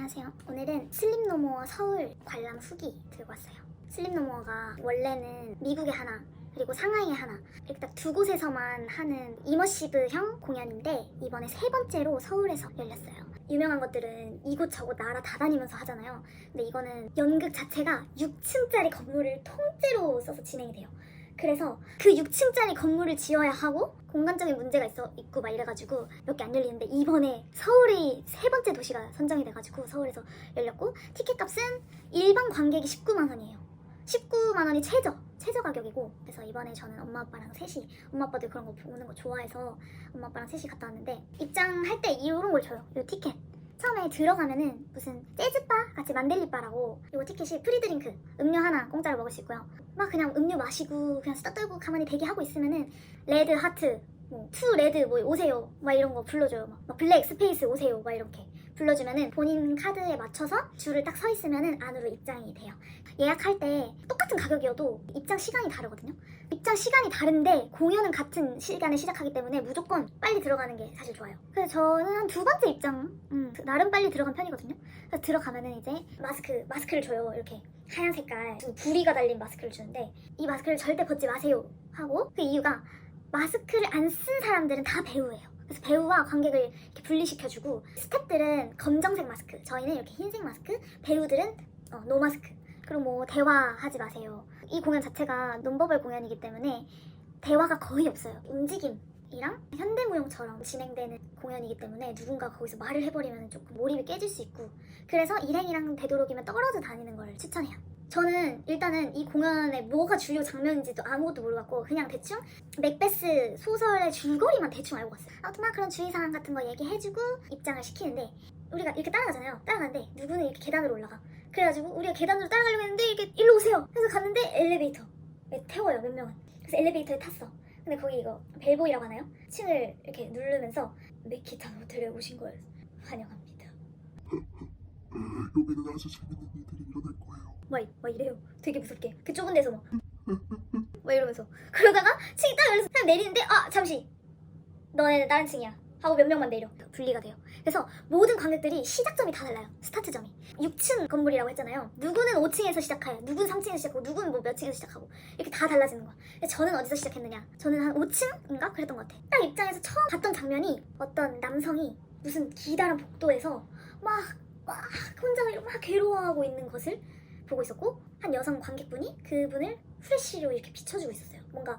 안녕하세요. 오늘은 슬립노모어 서울 관람 후기 들고 왔어요. 슬립노모어가 원래는 미국에 하나 그리고 상하이에 하나 이렇게 딱 두 곳에서만 하는 이머시브형 공연인데 이번에 세 번째로 서울에서 열렸어요. 유명한 것들은 이곳저곳 나라 다 다니면서 하잖아요. 근데 이거는 연극 자체가 6층짜리 건물을 통째로 써서 진행이 돼요. 그래서 그 6층짜리 건물을 지어야 하고 공간적인 문제가 있고 막 이래가지고 몇 개 안 열리는데 이번에 서울이 세 번째 도시가 선정이 돼가지고 서울에서 열렸고 티켓값은 일반 관객이 19만 원이에요. 19만 원이 최저 가격이고 그래서 이번에 저는 엄마 아빠랑 셋이 엄마 아빠도 그런 거 보는 거 좋아해서 엄마 아빠랑 셋이 갔다 왔는데 입장할 때 이런 걸 줘요. 이 티켓. 처음에 들어가면은 무슨 재즈바 같이 만델리바라고 이거 티켓이 프리드링크 음료 하나 공짜로 먹을 수 있고요. 막 그냥 음료 마시고 그냥 수다 떨고 가만히 대기하고 있으면은 레드 하트 투 레드 오세요 막 이런 거 불러줘요. 막 블랙 스페이스 오세요 막 이렇게 불러주면은 본인 카드에 맞춰서 줄을 딱 서 있으면은 안으로 입장이 돼요. 예약할 때 똑같은 가격이어도 입장 시간이 다르거든요. 입장 시간이 다른데 공연은 같은 시간에 시작하기 때문에 무조건 빨리 들어가는 게 사실 좋아요. 그래서 저는 한 두 번째 입장 나름 빨리 들어간 편이거든요. 그래서 들어가면은 이제 마스크를 줘요. 이렇게 하얀 색깔 부리가 달린 마스크를 주는데 이 마스크를 절대 벗지 마세요 하고 그 이유가 마스크를 안 쓴 사람들은 다 배우예요. 그래서 배우와 관객을 이렇게 분리시켜주고 스태프들은 검정색 마스크, 저희는 이렇게 흰색 마스크, 배우들은 노마스크. 그리고 뭐 대화하지 마세요. 이 공연 자체가 논버벌 공연이기 때문에 대화가 거의 없어요. 움직임이랑 현대무용처럼 진행되는 공연이기 때문에 누군가 거기서 말을 해버리면 조금 몰입이 깨질 수 있고 그래서 일행이랑 되도록이면 떨어져 다니는 걸 추천해요. 저는 일단은 이 공연에 뭐가 주요 장면인지도 아무것도 몰랐고 그냥 대충 맥베스 소설의 줄거리만 대충 알고 갔어요. 아무튼 막 그런 주의사항 같은 거 얘기해주고 입장을 시키는데 우리가 이렇게 따라가잖아요. 따라가는데 누구는 이렇게 계단으로 올라가. 그래가지고 우리가 계단으로 따라가려고 했는데 이렇게 일로 오세요. 그래서 갔는데 엘리베이터에 태워요 몇 명은. 그래서 엘리베이터에 탔어. 근데 거기 이거 벨보이라고 하나요? 층을 이렇게 누르면서 메키탄 호텔에 오신 걸 환영합니다. 여기는 아주 재밌는 일들이 일어날 거예요. 막 이래요. 되게 무섭게. 그 좁은 데서 막 이러면서 그러다가 층이 딱 열려서 그냥 내리는데 잠시 너네 다른 층이야 하고 몇 명만 내려 분리가 돼요. 그래서 모든 관객들이 시작점이 다 달라요. 스타트점이 6층 건물이라고 했잖아요. 누구는 5층에서 시작해요. 누구는 3층에서 시작하고 누구는 뭐 몇 층에서 시작하고 이렇게 다 달라지는 거야. 근데 저는 어디서 시작했느냐, 저는 한 5층인가 그랬던 것 같아. 딱 입장에서 처음 봤던 장면이 어떤 남성이 무슨 기다란 복도에서 막 혼자 막 괴로워하고 있는 것을 보고 있었고 한 여성 관객분이 그분을 후레쉬로 이렇게 비춰주고 있었어요. 뭔가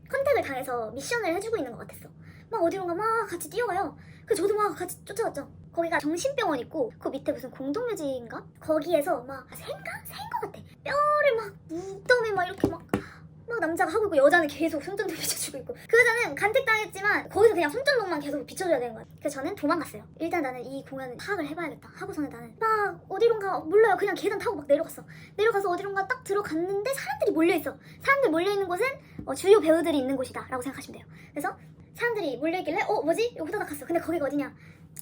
컨택을 당해서 미션을 해주고 있는 것 같았어. 막 어디론가 막 같이 뛰어가요. 그래서 저도 막 같이 쫓아갔죠. 거기가 정신병원 있고 그 밑에 무슨 공동묘지인가? 거기에서 막 새인 것 같아. 뼈를 막 무덤에 막 이렇게 막 남자가 하고 있고 여자는 계속 손전등 비춰주고 있고 그 여자는 간택당했지만 거기서 그냥 손전등만 계속 비춰줘야 되는 거야. 그래서 저는 도망갔어요. 일단 나는 이 공연을 파악을 해봐야겠다 하고서는 나는 막 어디론가 몰라요. 그냥 계단 타고 막 내려가서 어디론가 딱 들어갔는데 사람들이 몰려있어. 사람들 몰려있는 곳은 주요 배우들이 있는 곳이다 라고 생각하시면 돼요. 그래서 사람들이 몰려있길래 뭐지? 여기 후다닥 갔어. 근데 거기가 어디냐,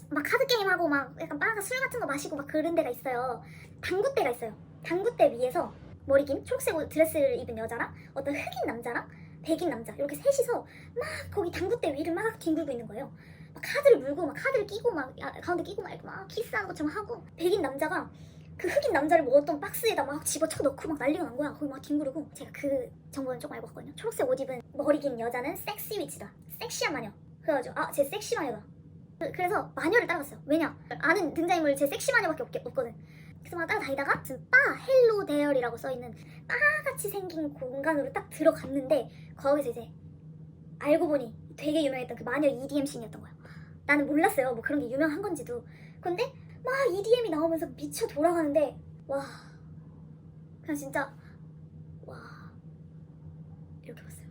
막 카드게임하고 막 약간 바가 술 같은 거 마시고 막 그런 데가 있어요. 당구대가 있어요. 당구대 위에서 머리긴 초록색 드레스를 입은 여자랑 어떤 흑인 남자랑 백인 남자 이렇게 셋이서 막 거기 당구대 위를 막 뒹굴고 있는 거예요. 막 카드를 물고 막 카드를 끼고 막 가운데 끼고 막 이렇게 막 키스하는 것처럼 하고 백인 남자가 그 흑인 남자를 먹었던 박스에다 막 집어쳐 넣고 막 난리가 난 거야. 거기 막 뒹구르고. 제가 그 정보는 조금 알고 갔거든요. 초록색 옷 입은 머리 긴 여자는 섹시 위치다. 섹시한 마녀. 그래가지고 쟤 섹시 마녀다. 그래서 마녀를 따라갔어요. 왜냐? 아는 등장인물 제 섹시 마녀밖에 없거든. 그래서 막 따라다니다가 무슨 바 헬로 데얼이라고 써있는 바같이 생긴 공간으로 딱 들어갔는데 거기서 이제 알고 보니 되게 유명했던 그 마녀 EDM 씬이었던 거야. 나는 몰랐어요. 뭐 그런 게 유명한 건지도. 근데 막 EDM이 나오면서 미쳐 돌아가는데 와 그냥 진짜 와 이렇게 봤어요.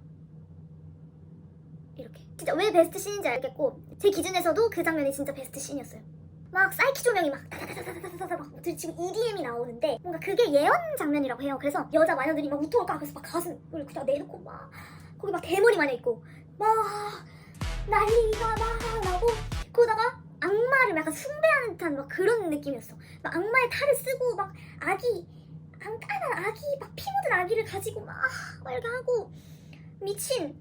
이렇게 진짜 왜 베스트 씬인지 알겠고 제 기준에서도 그 장면이 진짜 베스트 씬이었어요. 막 사이키 조명이 막 다다다다다다다다 막 지금 EDM이 나오는데 뭔가 그게 예언 장면이라고 해요. 그래서 여자 마녀들이 막 우통을 까고 막 가슴을 그냥 내놓고 막 거기 막 대머리 마녀 있고 막 난리가 막 나고 그러다가 악마를 약간 숭배하는 듯한 막 그런 느낌이었어. 막 악마의 탈을 쓰고 막 깐깐한 아기 막 피 묻은 아기를 가지고 막 이렇게 하고 미친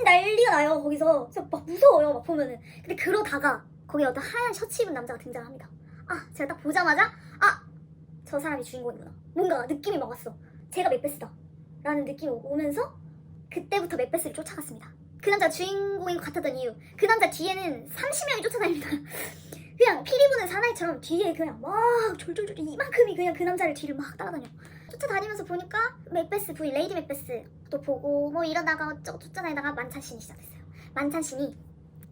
난리가 나요 거기서. 그래서 막 무서워요 막 보면은. 근데 그러다가 거기 어떤 하얀 셔츠 입은 남자가 등장합니다. 제가 딱 보자마자 저 사람이 주인공이구나. 뭔가 느낌이 막 왔어. 제가 맥베스다 라는 느낌이 오면서 그때부터 맥베스를 쫓아갔습니다. 그 남자가 주인공인 것 같았던 이유, 그 남자 뒤에는 30명이 쫓아다닙니다. 그냥 피리 부는 사나이처럼 뒤에 그냥 막 졸졸졸 이만큼이 그냥 그 남자를 뒤를 막 따라다녀. 쫓아다니면서 보니까 맥베스 부인 레이디 맥베스도 보고 뭐 이러다가 어쩌고 쫓아다니다가 만찬씬이 시작됐어요. 만찬씬이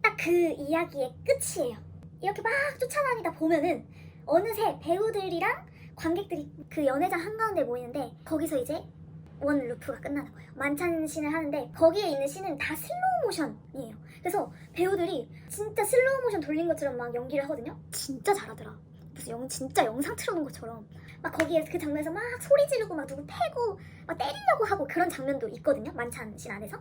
딱 그 이야기의 끝이에요. 이렇게 막 쫓아다니다 보면은 어느새 배우들이랑 관객들이 그 연회장 한가운데 모이는데 거기서 이제 원 루프가 끝나는 거예요. 만찬씬을 하는데 거기에 있는 씬은 다 슬로우 모션이에요. 그래서 배우들이 진짜 슬로우 모션 돌린 것처럼 막 연기를 하거든요. 진짜 잘하더라. 무슨 진짜 영상 틀어놓은 것처럼 막 거기에 그 장면에서 막 소리 지르고 막 누구 패고 막 때리려고 하고 그런 장면도 있거든요. 만찬씬 안에서.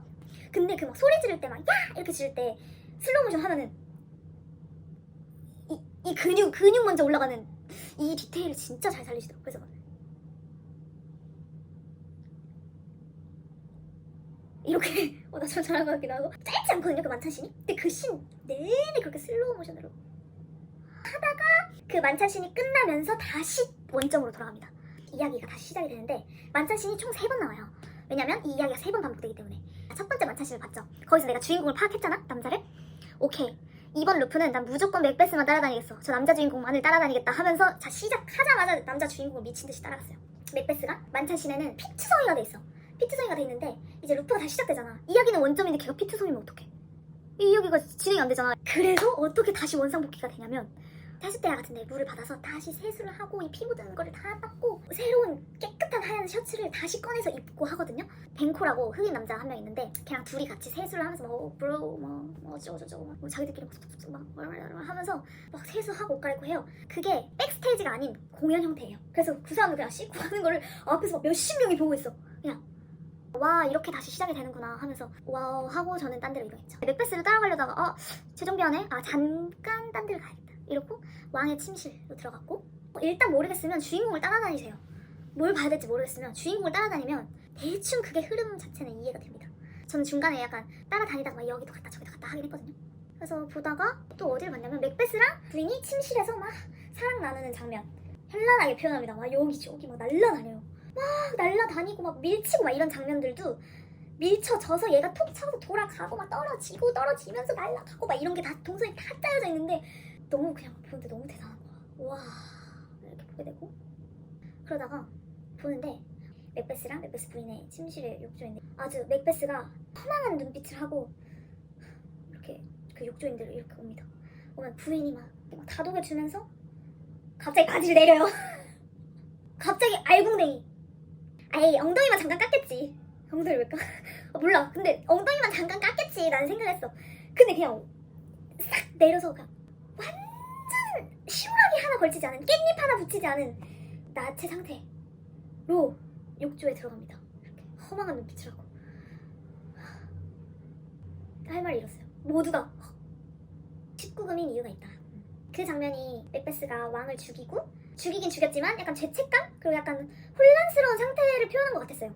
근데 그 막 소리 지를 때 막 야! 이렇게 지를 때 슬로우 모션 하면은 이 근육 먼저 올라가는 이 디테일을 진짜 잘 살리시더라고요. 그래서 막 이렇게 나처럼 잘한 것 같기도 하고 짧지 않거든요 그 만찬씬이. 근데 그 씬 내내 그렇게 슬로우 모션으로 하다가 그 만찬씬이 끝나면서 다시 원점으로 돌아갑니다. 이야기가 다시 시작이 되는데 만찬씬이 총 3번 나와요. 왜냐면 이 이야기가 3번 반복되기 때문에. 첫 번째 만찬씬을 봤죠. 거기서 내가 주인공을 파악했잖아, 남자를. 오케이, 이번 루프는 난 무조건 맥베스만 따라다니겠어. 저 남자 주인공만을 따라다니겠다 하면서 자 시작하자마자 남자 주인공을 미친듯이 따라갔어요. 맥베스가 만찬씬에는 피투성이가 돼 있어. 피투성이가 돼 있는데 이제 루프가 다시 시작되잖아. 이야기는 원점인데 걔가 피투성이면 어떡해. 이 이야기가 진행이 안 되잖아. 그래서 어떻게 다시 원상복귀가 되냐면 세숫대야 같은데 물을 받아서 다시 세수를 하고 이 피 묻은 거를 다 닦고 새로운 깨끗한 하얀 셔츠를 다시 꺼내서 입고 하거든요. 벤코라고 흑인 남자 한 명 있는데 걔랑 둘이 같이 세수를 하면서 뭐 브로 뭐 어쩌고 저쩌고 막 자기들끼리 막 하면서 막 세수하고 옷 갈아입고 해요. 그게 백스테이지가 아닌 공연 형태예요. 그래서 그 사람들 그냥 씻고 하는 거를 앞에서 막 몇십 명이 보고 있어. 그냥 와 이렇게 다시 시작이 되는구나 하면서 와우 하고 저는 딴 데로 이동했죠. 맥베스를 따라가려다가 재정비하네? 잠깐 딴 데를 가야겠다 이러고 왕의 침실로 들어갔고 일단 모르겠으면 주인공을 따라다니세요. 뭘 봐야 될지 모르겠으면 주인공을 따라다니면 대충 그게 흐름 자체는 이해가 됩니다. 저는 중간에 약간 따라다니다가 막 여기도 갔다 저기도 갔다 하긴 했거든요. 그래서 보다가 또 어디를 갔냐면 맥베스랑 부인이 침실에서 막 사랑 나누는 장면 현란하게 표현합니다. 막 여기 저기 막 날라다녀요. 막 날라다니고 막 밀치고 막 이런 장면들도 밀쳐져서 얘가 톡 쳐서 돌아가고 막 떨어지면서 날아가고 막 이런 게 다 동선이 다 짜여져 있는데 너무 그냥 보는데 너무 대단한 거야. 와 이렇게 보게 되고 그러다가 보는데 맥베스랑 맥베스 부인의 침실에 욕조인데 아주 맥베스가 허망한 눈빛을 하고 이렇게 그 욕조인들을 이렇게 옵니다. 오면 부인이 막 다독여주면서 갑자기 바지를 내려요. 갑자기 알궁댕이. 아이 엉덩이만 잠깐 깎겠지. 엉덩이를 왜 깎? 몰라. 근데 엉덩이만 잠깐 깎겠지 라는 생각을 했어. 근데 그냥 싹 내려서 그냥 완전 시원하게 하나 걸치지 않은 깻잎 하나 붙이지 않은 나체 상태로 욕조에 들어갑니다. 이렇게 허망한 눈빛을 하고 할 말이 이렇어요. 모두가 19금인 이유가 있다. 그 장면이 맥베스가 왕을 죽이긴 죽였지만 약간 죄책감? 그리고 약간 혼란스러운 상태를 표현한 것 같았어요.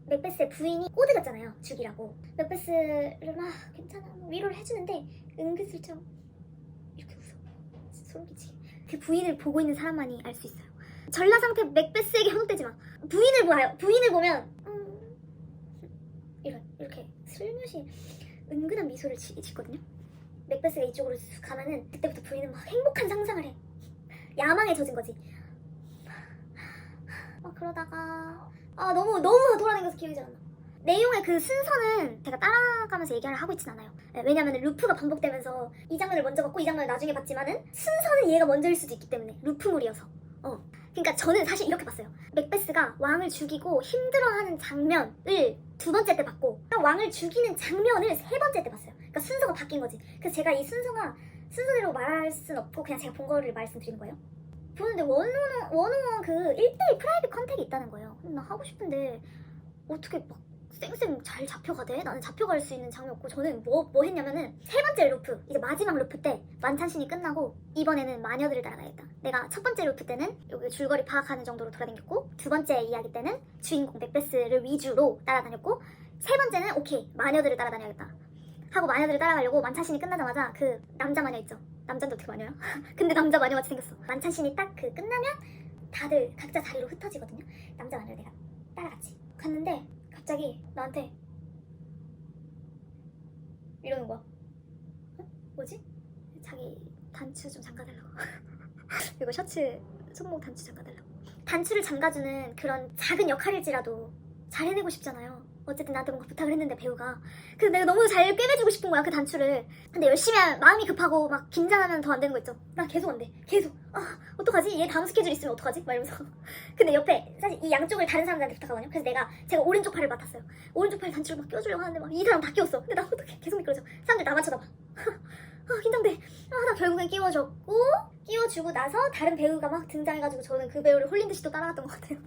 맥베스의 부인이 꼬드겼잖아요. 죽이라고. 맥베스를 막 괜찮아 위로를 해주는데 은근슬쩍 이렇게 웃어. 소름 끼치게. 그 부인을 보고 있는 사람만이 알 수 있어요. 전라 상태 맥베스에게 현혹되지 마. 부인을 봐요. 부인을 보면 이렇게 슬며시 은근한 미소를 짓거든요. 맥베스가 이쪽으로 가면은 그때부터 부인은 막 행복한 상상을 해. 야망에 젖은 거지. 그러다가 너무 돌아다녀서 기억이 잘 안 나. 내용의 그 순서는 제가 따라가면서 얘기를 하고 있진 않아요. 왜냐면 루프가 반복되면서 이 장면을 먼저 봤고 이 장면을 나중에 봤지만은 순서는 얘가 먼저일 수도 있기 때문에 루프물이어서. 그러니까 저는 사실 이렇게 봤어요. 맥베스가 왕을 죽이고 힘들어하는 장면을 2번째 때 봤고 왕을 죽이는 장면을 3번째 때 봤어요. 그러니까 순서가 바뀐 거지. 그래서 제가 이 순서가 순서대로 말할 순 없고 그냥 제가 본 거를 말씀드린 거예요. 보는데 원어원 그 1대1 프라이빗 컨택이 있다는 거예요. 나 하고 싶은데 어떻게 막 쌩쌩 잘 잡혀가대? 나는 잡혀갈 수 있는 장면 없고 저는 뭐 했냐면은 3번째 루프 이제 마지막 루프 때 만찬씬이 끝나고 이번에는 마녀들을 따라가야겠다. 내가 첫 번째 루프 때는 여기 줄거리 파악하는 정도로 돌아다녔고 2번째 이야기 때는 주인공 맥베스를 위주로 따라다녔고 3번째는 오케이 마녀들을 따라다녀야겠다 하고 마녀들을 따라가려고 만찬씬이 끝나자마자 그 남자 마녀 있죠? 남잔데 어떻게 마녀야? 근데 남자 마녀같이 생겼어. 만찬씬이 딱 그 끝나면 다들 각자 자리로 흩어지거든요. 남자 마녀를 내가 따라갔지. 갔는데 갑자기 나한테 이러는 거야. 어? 뭐지? 자기 단추 좀 잠가달라고. 이거 셔츠 손목 단추 잠가달라고. 단추를 잠가주는 그런 작은 역할일지라도 잘 해내고 싶잖아요. 어쨌든 나한테 뭔가 부탁을 했는데 배우가. 근데 내가 너무 잘 꿰매주고 싶은 거야 그 단추를. 근데 열심히 하면 마음이 급하고 막 긴장하면 더 안 되는 거 있죠. 나 계속 안 돼. 계속. 어떡하지? 얘 다음 스케줄 있으면 어떡하지? 막 이러면서. 근데 옆에 사실 이 양쪽을 다른 사람들한테 부탁하거든요. 그래서 제가 오른쪽 팔을 맡았어요. 오른쪽 팔 단추를 막 껴주려고 하는데 막 이 사람 다 끼웠어. 근데 나 어떡해. 계속 미끄러져. 사람들 나만 쳐다봐. 긴장돼. 나 결국엔 끼워줬고, 끼워주고 나서 다른 배우가 막 등장해가지고 저는 그 배우를 홀린 듯이 또 따라갔던 것 같아요.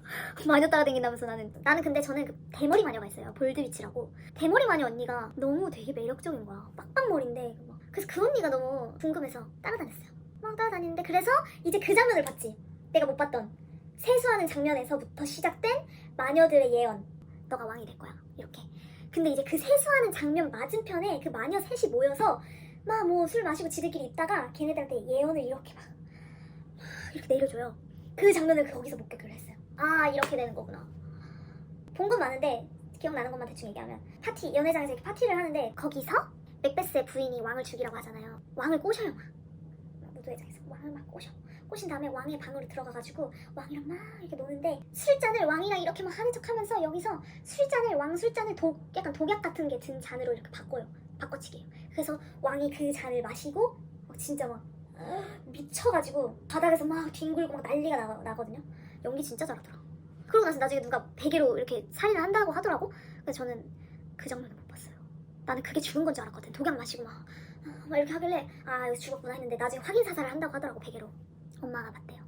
마녀 따라다닌다면서 나는 근데 저는 그 대머리 마녀가 있어요. 볼드위치라고. 대머리 마녀 언니가 너무 되게 매력적인 거야. 빡빡머리인데 그래서 그 언니가 너무 궁금해서 따라다녔어요. 막 따라다니는데 그래서 이제 그 장면을 봤지. 내가 못 봤던 세수하는 장면에서부터 시작된 마녀들의 예언. 너가 왕이 될 거야. 이렇게. 근데 이제 그 세수하는 장면 맞은편에 그 마녀 셋이 모여서 막 뭐 술 마시고 지들끼리 있다가 걔네들한테 예언을 이렇게 막 이렇게 내려줘요. 그 장면을 거기서 목격을 했어요. 아, 이렇게 되는 거구나. 본 건 많은데 기억나는 것만 대충 얘기하면 파티, 연회장에서 이렇게 파티를 하는데 거기서 맥베스의 부인이 왕을 죽이라고 하잖아요. 왕을 꼬셔요. 막 무도회장에서 왕을 막 꼬신 다음에 왕의 방으로 들어가가지고 왕이랑 막 이렇게 노는데 술잔을 왕이랑 이렇게 막 하는 척하면서 여기서 왕 술잔을 약간 독약 같은 게 든 잔으로 이렇게 바꿔치기예요. 그래서 왕이 그 잔을 마시고 진짜 막 미쳐가지고 바닥에서 막 뒹굴고 막 난리가 나거든요. 연기 진짜 잘하더라. 그러고 나서 나중에 누가 베개로 이렇게 살인을 한다고 하더라고. 근데 저는 그 장면을 못 봤어요. 나는 그게 죽은 건 줄 알았거든. 독약 마시고 막 이렇게 하길래 이거 죽었구나 했는데 나중에 확인 사살을 한다고 하더라고. 베개로. 엄마가 봤대요.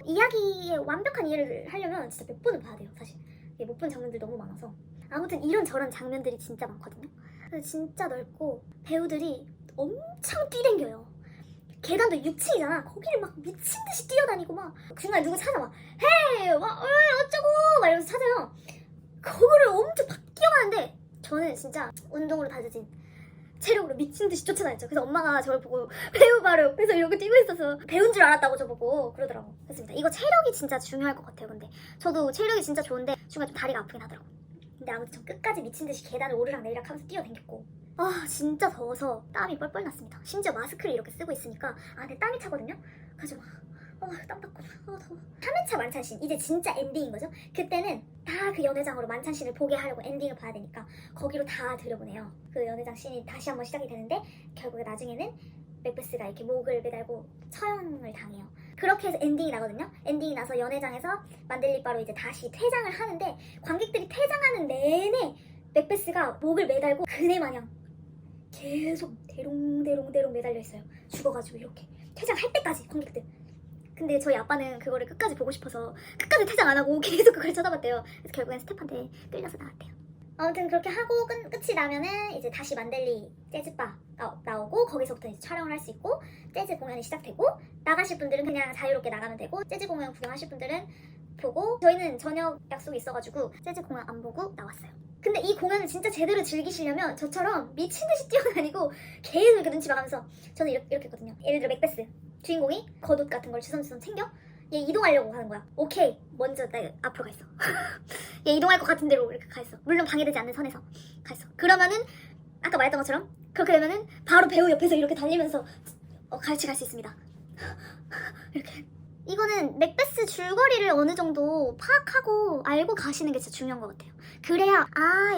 이야기의 완벽한 이해를 하려면 진짜 몇 번은 봐야 돼요. 사실 못 본 장면들 너무 많아서. 아무튼 이런저런 장면들이 진짜 많거든요. 진짜 넓고 배우들이 엄청 뛰댕겨요. 계단도 6층이잖아. 거기를 막 미친 듯이 뛰어다니고 막 중간에 누구 찾아와. 헤이! 어쩌고! 막 이러면서 찾아요. 그거를 엄청 막 뛰어가는데 저는 진짜 운동으로 다져진 체력으로 미친 듯이 쫓아다녔죠. 그래서 엄마가 저를 보고 배우 바로 옆에서 이러고 뛰고 있어서 배운 줄 알았다고 저보고 그러더라고. 그렇습니다. 이거 체력이 진짜 중요할 것 같아요. 근데 저도 체력이 진짜 좋은데 중간에 좀 다리가 아프긴 하더라고. 근데 아무튼 전 끝까지 미친 듯이 계단을 오르락 내리락 하면서 뛰어댕겼고 진짜 더워서 땀이 뻘뻘 났습니다. 심지어 마스크를 이렇게 쓰고 있으니까 안에 땀이 차거든요. 그래서 땀 닦고 더워. 3회차 만찬씬 이제 진짜 엔딩인 거죠. 그때는 다 그 연회장으로 만찬씬을 보게 하려고 엔딩을 봐야 되니까 거기로 다 들여보내요. 그 연회장 씬이 다시 한번 시작이 되는데 결국에 나중에는 맥베스가 이렇게 목을 매달고 처형을 당해요. 그렇게 해서 엔딩이 나거든요. 엔딩이 나서 연회장에서 만델리바로 이제 다시 퇴장을 하는데 관객들이 퇴장하는 내내 맥베스가 목을 매달고 그네 마냥 계속 대롱대롱 매달려 있어요. 죽어가지고 이렇게 퇴장할 때까지 관객들. 근데 저희 아빠는 그거를 끝까지 보고 싶어서 끝까지 퇴장 안 하고 계속 그걸 쳐다봤대요. 그래서 결국엔 스텝한테 끌려서 나왔대요. 아무튼 그렇게 하고 끝이 나면은 이제 다시 만델리 재즈바 나오고 거기서부터 이제 촬영을 할 수 있고 재즈 공연이 시작되고 나가실 분들은 그냥 자유롭게 나가면 되고 재즈 공연 구경하실 분들은 보고 저희는 저녁 약속이 있어가지고 재즈 공연 안 보고 나왔어요. 근데 이 공연을 진짜 제대로 즐기시려면 저처럼 미친 듯이 뛰어다니고 계속 이렇게 눈치 봐가면서 저는 이렇게 했거든요. 예를 들어 맥베스 주인공이 겉옷 같은 걸 주섬주섬 챙겨 얘 이동하려고 하는 거야. 오케이, 먼저 나 앞으로 가 있어. 얘 이동할 것 같은 데로 이렇게 가 있어. 물론 방해되지 않는 선에서 가 있어. 그러면은 아까 말했던 것처럼 그렇게 되면은 바로 배우 옆에서 이렇게 달리면서 같이 갈 수 있습니다. 이렇게. 이거는 맥베스 줄거리를 어느 정도 파악하고 알고 가시는 게 진짜 중요한 것 같아요. 그래야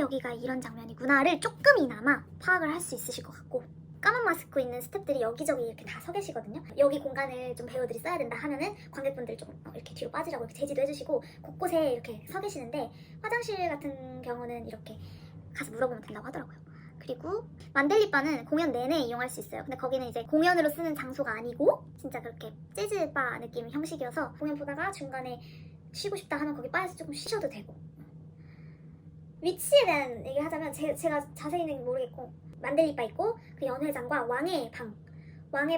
여기가 이런 장면이구나를 조금이나마 파악을 할 수 있으실 것 같고 까만 마스크 있는 스태프들이 여기저기 이렇게 다 서 계시거든요. 여기 공간을 좀 배우들이 써야 된다 하면은 관객분들 좀 이렇게 뒤로 빠지라고 이렇게 제지도 해주시고 곳곳에 이렇게 서 계시는데 화장실 같은 경우는 이렇게 가서 물어보면 된다고 하더라고요. 그리고 만델리바는 공연 내내 이용할 수 있어요. 근데 거기는 이제 공연으로 쓰는 장소가 아니고 진짜 그렇게 재즈바 느낌 형식이어서 공연 보다가 중간에 쉬고 싶다 하면 거기 바에서 조금 쉬셔도 되고. 위치에 대한 얘기 하자면 제가 자세히는 모르겠고 만델리바 있고 그 연회장과 왕의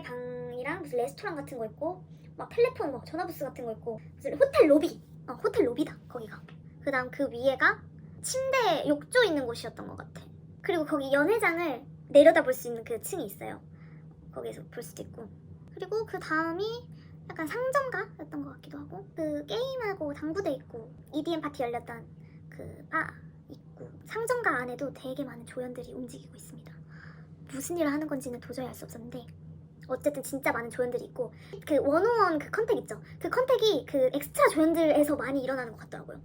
방이랑 무슨 레스토랑 같은 거 있고 막 텔레폰 뭐 전화부스 같은 거 있고 무슨 호텔 로비 호텔 로비다 거기가. 그 다음 그 위에가 침대 욕조 있는 곳이었던 것 같아. 그리고 거기 연회장을 내려다 볼 수 있는 그 층이 있어요. 거기서 볼 수도 있고 그리고 그 다음이 약간 상점가였던 것 같기도 하고 그 게임하고 당구대 있고 EDM 파티 열렸던 그 바 있고 상점가 안에도 되게 많은 조연들이 움직이고 있습니다. 무슨 일을 하는 건지는 도저히 알 수 없었는데 어쨌든 진짜 많은 조연들이 있고 그 원오원 그 컨택 있죠? 그 컨택이 그 엑스트라 조연들에서 많이 일어나는 것 같더라고요.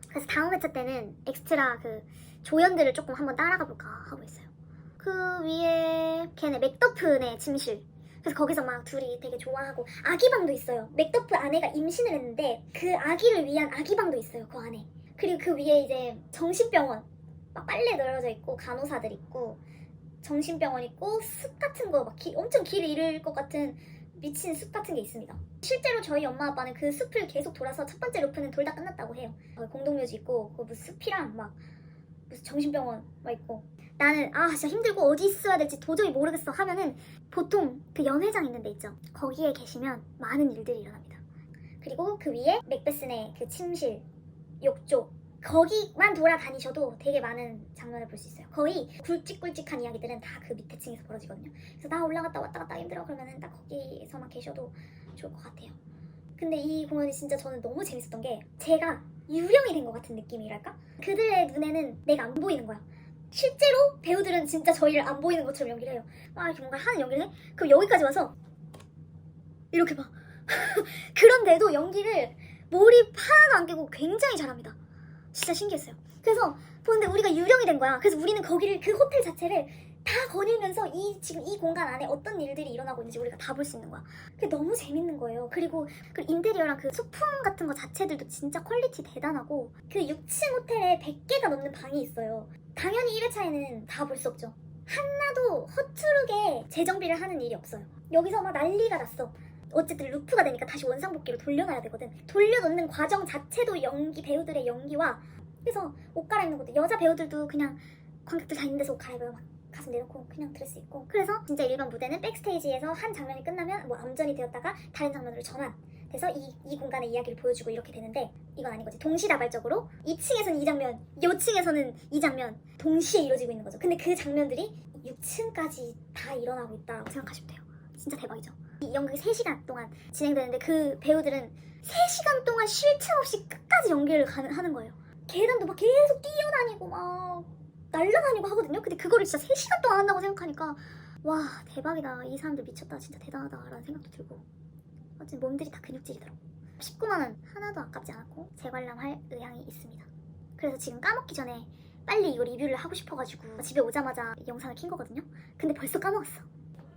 그래서 다음 회차 때는 엑스트라 그 조연들을 조금 한번 따라가 볼까 하고 있어요. 그 위에 걔네 맥더프네 침실. 그래서 거기서 막 둘이 되게 좋아하고 아기방도 있어요. 맥더프 아내가 임신을 했는데 그 아기를 위한 아기방도 있어요. 그 안에. 그리고 그 위에 이제 정신병원 막 빨래 널어져 있고 간호사들 있고 정신병원 있고 숲 같은 거 막 엄청 길 잃을 것 같은 미친 숲 같은 게 있습니다. 실제로 저희 엄마 아빠는 그 숲을 계속 돌아서 첫 번째 루프는 돌다 끝났다고 해요. 공동묘지 있고 그 무슨 숲이랑 막 무슨 정신병원 막 있고 나는 진짜 힘들고 어디 있어야 될지 도저히 모르겠어 하면은 보통 그 연회장 있는 데 있죠. 거기에 계시면 많은 일들이 일어납니다. 그리고 그 위에 맥베스네 그 침실, 욕조 거기만 돌아다니셔도 되게 많은 장면을 볼 수 있어요. 거의 굵직굵직한 이야기들은 다 그 밑에 층에서 벌어지거든요. 그래서 나 올라갔다 왔다 갔다 힘들어 그러면은 딱 거기서만 계셔도 좋을 것 같아요. 근데 이 공연이 진짜 저는 너무 재밌었던 게 제가 유령이 된 것 같은 느낌이랄까? 그들의 눈에는 내가 안 보이는 거야. 실제로 배우들은 진짜 저희를 안 보이는 것처럼 연기를 해요. 이렇게 뭔가 하는 연기를 해? 그럼 여기까지 와서 이렇게 봐. 그런데도 연기를 몰입 하나도 안 깨고 굉장히 잘합니다. 진짜 신기했어요. 그래서 보는데 우리가 유령이 된 거야. 그래서 우리는 거기를 그 호텔 자체를 다 거닐면서 지금 이 공간 안에 어떤 일들이 일어나고 있는지 우리가 다 볼 수 있는 거야. 그게 너무 재밌는 거예요. 그리고 그 인테리어랑 그 소품 같은 거 자체들도 진짜 퀄리티 대단하고 그 6층 호텔에 100개가 넘는 방이 있어요. 당연히 1회차에는 다 볼 수 없죠. 하나도 허투루게 재정비를 하는 일이 없어요. 여기서 막 난리가 났어. 어쨌든 루프가 되니까 다시 원상복귀로 돌려놔야 되거든. 돌려놓는 과정 자체도 배우들의 연기와 그래서 옷 갈아입는 것도 여자 배우들도 그냥 관객들 다 있는 데서 옷 갈아입어요. 막 가슴 내놓고 그냥 드레스 입고. 그래서 진짜 일반 무대는 백스테이지에서 한 장면이 끝나면 뭐 암전이 되었다가 다른 장면으로 전환돼서 이 공간의 이야기를 보여주고 이렇게 되는데 이건 아닌 거지. 동시다발적으로 2층에서는 이 장면, 요층에서는 이 장면 동시에 이루어지고 있는 거죠. 근데 그 장면들이 6층까지 다 일어나고 있다고 생각하시면 돼요. 진짜 대박이죠. 이 연극이 3시간 동안 진행되는데 그 배우들은 3시간 동안 쉴 틈 없이 끝까지 연기를 하는 거예요. 계단도 막 계속 뛰어다니고 막 날아다니고 하거든요. 근데 그거를 진짜 3시간 동안 한다고 생각하니까 와 대박이다. 이 사람들 미쳤다. 진짜 대단하다 라는 생각도 들고 어쨌든 몸들이 다 근육질이더라고. 19만 원 하나도 아깝지 않았고 재관람할 의향이 있습니다. 그래서 지금 까먹기 전에 빨리 이거 리뷰를 하고 싶어가지고 집에 오자마자 이 영상을 킨 거거든요. 근데 벌써 까먹었어.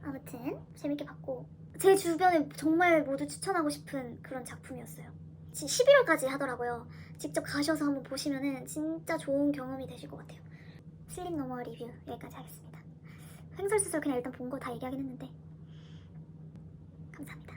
아무튼 재밌게 봤고 제 주변에 정말 모두 추천하고 싶은 그런 작품이었어요. 11월까지 하더라고요. 직접 가셔서 한번 보시면은 진짜 좋은 경험이 되실 것 같아요. 슬립 노머 리뷰 여기까지 하겠습니다. 횡설수설 그냥 일단 본 거 다 얘기하긴 했는데 감사합니다.